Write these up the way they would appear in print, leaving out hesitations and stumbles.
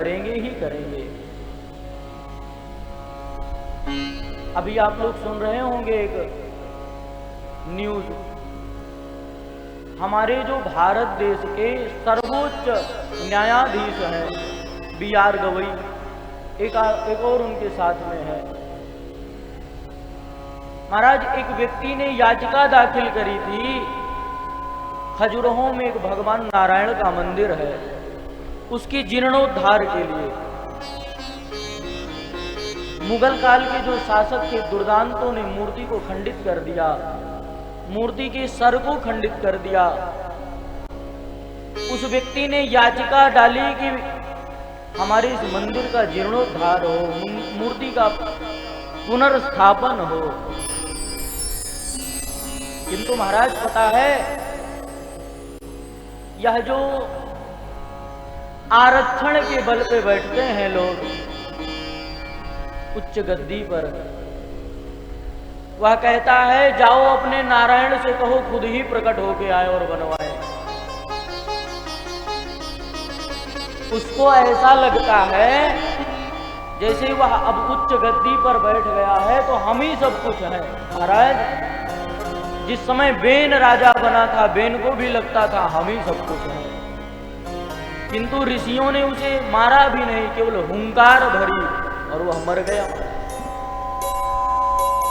करेंगे ही करेंगे। अभी आप लोग सुन रहे होंगे एक न्यूज, हमारे जो भारत देश के सर्वोच्च न्यायाधीश हैं BR गवई, एक और उनके साथ में है। महाराज, एक व्यक्ति ने याचिका दाखिल करी थी, खजुराहो में एक भगवान नारायण का मंदिर है, उसकी जीर्णोद्धार के लिए। मुगल काल के जो शासक थे दुर्दांतों ने मूर्ति को खंडित कर दिया, मूर्ति के सर को खंडित कर दिया। उस व्यक्ति ने याचिका डाली कि हमारे इस मंदिर का जीर्णोद्धार हो, मूर्ति का पुनर्स्थापन हो। किंतु महाराज पता है, यह जो आरक्षण के बल पे बैठते हैं लोग उच्च गद्दी पर, वह कहता है जाओ अपने नारायण से कहो खुद ही प्रकट होके आए और बनवाए। उसको ऐसा लगता है जैसे वह अब उच्च गद्दी पर बैठ गया है तो हम ही सब कुछ है। महाराज, जिस समय बेन राजा बना था, बेन को भी लगता था हम ही सब कुछ है, किंतु ऋषियों ने उसे मारा भी नहीं, केवल हुंकार भरी और वह मर गया।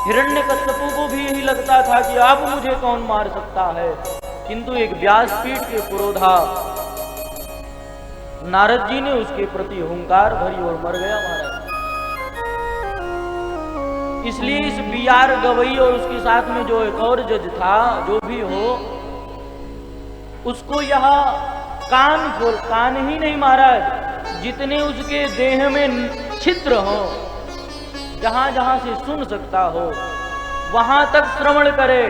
हिरण्यकश्यपु को भी यही लगता था कि अब मुझे कौन मार सकता है, किंतु एक व्यासपीठ के पुरोधा नारद जी ने उसके प्रति हुंकार भरी और मर गया महाराज। इसलिए इस BR गवई और उसके साथ में जो एक और जज था, जो भी हो, उसको यह कान ही नहीं महाराज, जितने उसके देह में छिद्र हो, जहां जहां से सुन सकता हो वहां तक श्रवण करे।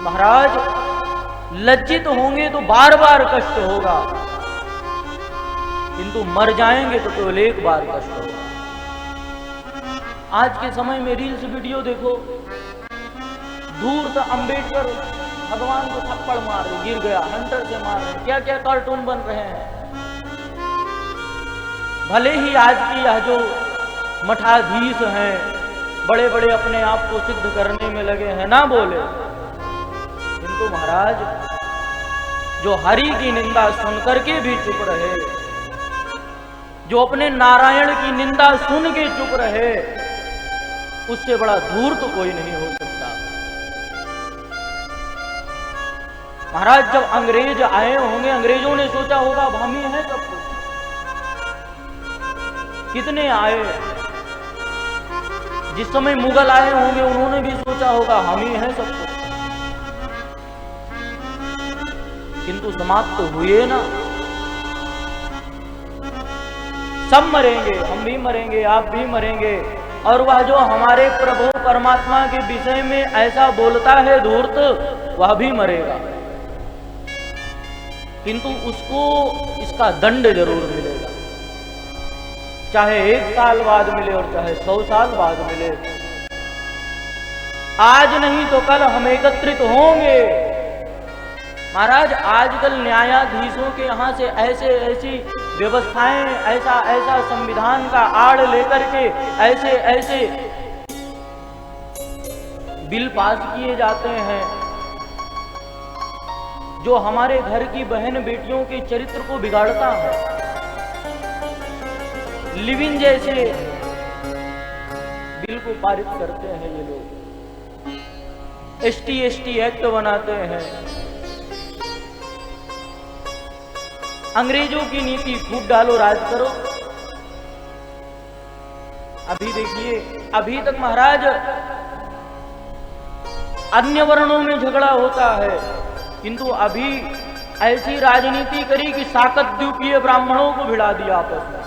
महाराज, लज्जित होंगे तो बार बार कष्ट होगा, किंतु मर जाएंगे तो केवल एक बार कष्ट होगा। आज के समय में रील्स वीडियो देखो, दूर से अंबेडकर भगवान को थप्पड़ मार रहे, गिर गया, हंटर से मार रहे, क्या क्या कार्टून बन रहे हैं। भले ही आज की यह जो मठाधीश हैं, बड़े बड़े अपने आप को सिद्ध करने में लगे हैं, ना बोले, किंतु महाराज जो हरि की निंदा सुन करके भी चुप रहे, जो अपने नारायण की निंदा सुन के चुप रहे, उससे बड़ा धूर्त कोई नहीं हो सकता। महाराज, जब अंग्रेज आए होंगे, अंग्रेजों ने सोचा होगा अब हम ही हैं सब कुछ। कितने आए, जिस समय मुगल आए होंगे उन्होंने भी सोचा होगा हम ही हैं सब कुछ, किंतु समाप्त तो हुए ना। सब मरेंगे, हम भी मरेंगे, आप भी मरेंगे, और वह जो हमारे प्रभु परमात्मा के विषय में ऐसा बोलता है धूर्त, वह भी मरेगा, किंतु उसको इसका दंड जरूर मिलेगा, चाहे 1 साल बाद मिले और चाहे 100 साल बाद मिले। आज नहीं तो कल हम एकत्रित होंगे। महाराज, आजकल न्यायाधीशों के यहाँ से ऐसी व्यवस्थाएं, ऐसा संविधान का आड़ लेकर के ऐसे बिल पास किए जाते हैं जो हमारे घर की बहन बेटियों के चरित्र को बिगाड़ता है। लिविंग जैसे बिल को पारित करते हैं ये लोग, ST एक्ट बनाते हैं। अंग्रेजों की नीति फूट डालो, राज करो। अभी देखिए, अभी तक महाराज अन्य वर्णों में झगड़ा होता है, किंतु अभी ऐसी राजनीति करी कि शाकद्वीपीय ब्राह्मणों को भिड़ा दिया आपस में,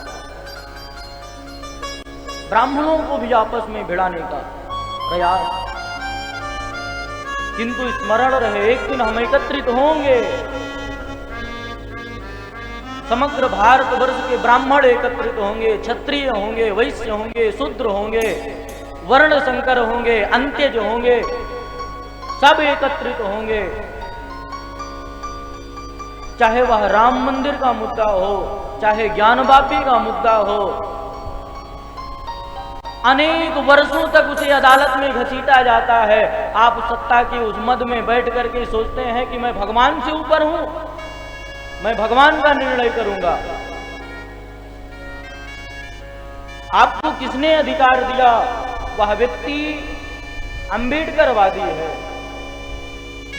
ब्राह्मणों को भी आपस में भिड़ाने का प्रयास। किंतु स्मरण रहे, एक दिन हम एकत्रित होंगे, समग्र भारतवर्ष के ब्राह्मण एकत्रित होंगे, क्षत्रिय होंगे, वैश्य होंगे, शूद्र होंगे, वर्ण संकर होंगे, अंत्यज होंगे, सब एकत्रित होंगे। चाहे वह राम मंदिर का मुद्दा हो, चाहे ज्ञानवापी का मुद्दा हो, अनेक वर्षों तक उसे अदालत में घसीटा जाता है। आप सत्ता के उस मद में बैठ करके सोचते हैं कि मैं भगवान से ऊपर हूं, मैं भगवान का निर्णय करूंगा। आपको किसने अधिकार दिया? वह व्यक्ति अंबेडकरवादी है।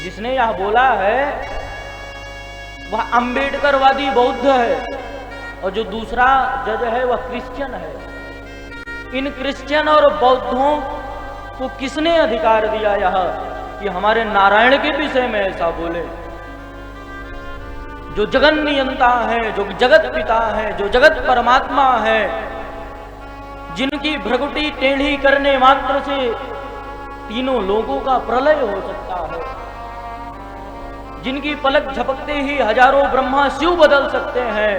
जिसने यह बोला है वह अंबेडकरवादी बौद्ध है, और जो दूसरा जज है वह क्रिश्चियन है। इन क्रिश्चियन और बौद्धों को किसने अधिकार दिया यह कि हमारे नारायण के विषय में ऐसा बोले? जो जगन नियंता है, जो जगत पिता है, जो जगत परमात्मा है, जिनकी भ्रगुटी टेढ़ी करने मात्र से तीनों लोगों का प्रलय हो सकता है, जिनकी पलक झपकते ही हजारों ब्रह्मा शिव बदल सकते हैं,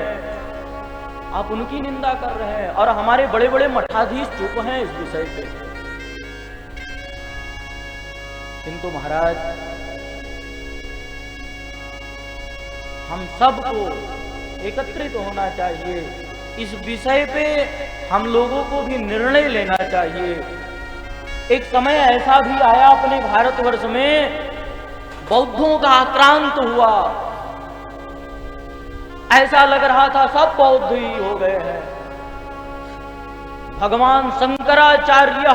आप उनकी निंदा कर रहे हैं। और हमारे बड़े बड़े मठाधीश चुप हैं इस विषय पे। किंतु महाराज, हम सबको एकत्रित होना चाहिए। इस विषय पे हम लोगों को भी निर्णय लेना चाहिए। एक समय ऐसा भी आया अपने भारतवर्ष में, बौद्धों का आक्रांत हुआ। ऐसा लग रहा था सब बौद्ध ही हो गए हैं। भगवान शंकराचार्य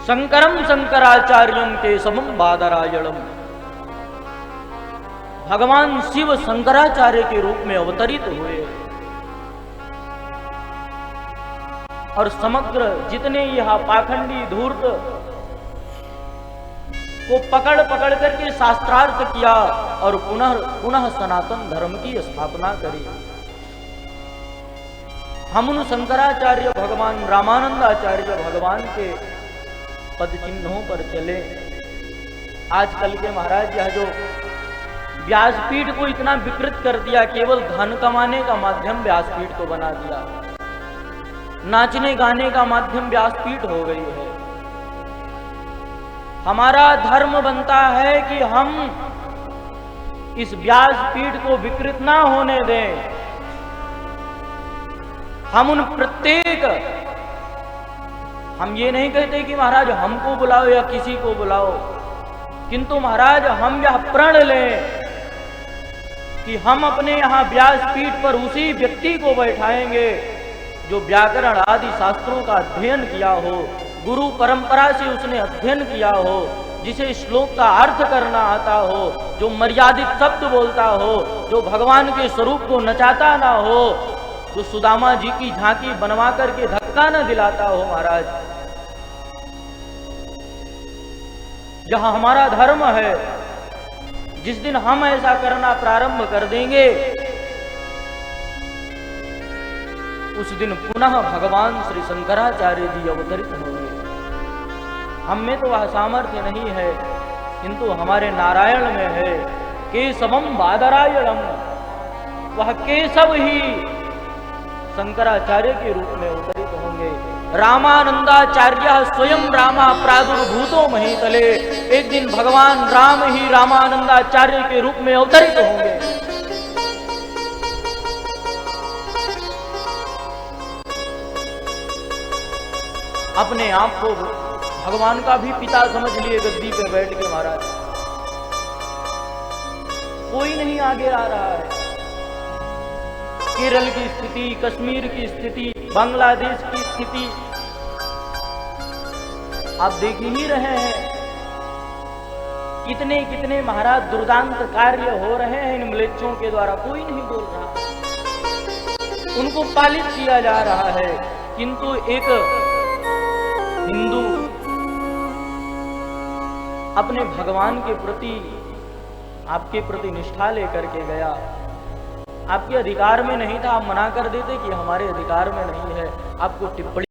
शंकरम शंकराचार्यम के समम बादरायणम, भगवान शिव शंकराचार्य के रूप में अवतरित हुए और समग्र जितने यह पाखंडी धूर्त को पकड़ पकड़ करके शास्त्रार्थ किया और पुनः सनातन धर्म की स्थापना करी। हम उन शंकराचार्य भगवान रामानंदाचार्य भगवान के पद चिन्हों पर चले। आजकल के महाराज यह जो व्यासपीठ को इतना विकृत कर दिया, केवल धन कमाने का माध्यम व्यासपीठ को बना दिया, नाचने गाने का माध्यम व्यासपीठ हो गई है। हमारा धर्म बनता है कि हम इस व्यासपीठ को विकृत ना होने दें। हम उन प्रत्येक, हम ये नहीं कहते कि महाराज हमको बुलाओ या किसी को बुलाओ, किंतु महाराज हम यह प्रण लें कि हम अपने यहां व्यासपीठ पर उसी व्यक्ति को बैठाएंगे जो व्याकरण आदि शास्त्रों का अध्ययन किया हो, गुरु परंपरा से उसने अध्ययन किया हो, जिसे श्लोक का अर्थ करना आता हो, जो मर्यादित शब्द बोलता हो, जो भगवान के स्वरूप को नचाता ना हो, जो सुदामा जी की झांकी बनवा करके धक्का न दिलाता हो। महाराज, यह हमारा धर्म है। जिस दिन हम ऐसा करना प्रारंभ कर देंगे, उस दिन पुनः भगवान श्री शंकराचार्य जी अवतरित होंगे। हम में तो वह सामर्थ्य नहीं है, किंतु हमारे नारायण में है। केशवम बादरायणम, वह केशव ही शंकराचार्य के रूप में अवतरित होंगे। रामानंदाचार्य स्वयं रामा प्रादुर्भूतो महीतले, एक दिन भगवान राम ही रामानंदाचार्य के रूप में अवतरित होंगे। अपने आप को भगवान का भी पिता समझ लिए गद्दी पे बैठ के। महाराज, कोई नहीं आगे आ रहा है। केरल की स्थिति, कश्मीर की स्थिति, बांग्लादेश की स्थिति आप देख ही रहे हैं। कितने कितने महाराज दुर्दांत कार्य हो रहे हैं इन म्लेच्छों के द्वारा, कोई नहीं बोल रहा। उनको पालित किया जा रहा है, किंतु एक हिंदू अपने भगवान के प्रति, आपके प्रति निष्ठा लेकर के गया। आपके अधिकार में नहीं था, आप मना कर देते कि हमारे अधिकार में नहीं है। आपको टिप्पणी